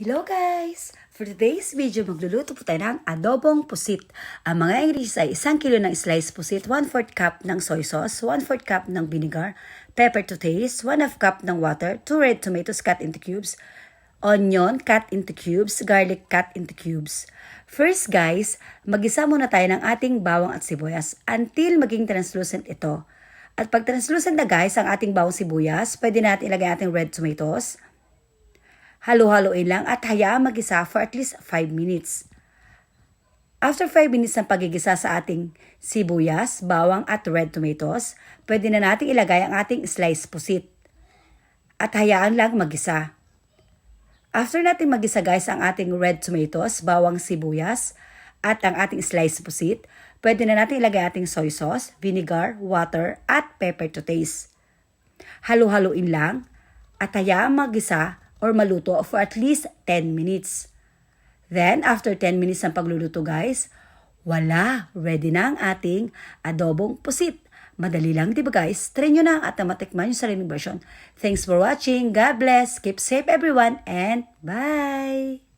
Hello guys! For today's video, magluluto po tayo ng adobong pusit. Ang mga ingredients ay 1 kilo ng sliced pusit, 1/4 cup ng soy sauce, 1/4 cup ng vinegar, pepper to taste, 1/2 cup ng water, 2 red tomatoes cut into cubes, onion cut into cubes, garlic cut into cubes. First guys, magisa muna tayo ng ating bawang at sibuyas until maging translucent ito. At pag translucent na guys ang ating bawang sibuyas, pwede natin ilagay ating red tomatoes. Halo-haloin lang at hayaan magisa for at least 5 minutes. After 5 minutes ng pagigisa sa ating sibuyas, bawang at red tomatoes, pwede na natin ilagay ang ating sliced pusit. At hayaan lang magisa. After natin magisa guys ang ating red tomatoes, bawang sibuyas, at ang ating sliced pusit, pwede na natin ilagay ating soy sauce, vinegar, water, at pepper to taste. Halo-haloin lang at hayaan magisa or maluto for at least 10 minutes. Then, after 10 minutes ng pagluluto guys, ready na ang ating adobong pusit. Madali lang, di ba guys? Try nyo na at matikman yung sariling version. Thanks for watching. God bless. Keep safe everyone and bye!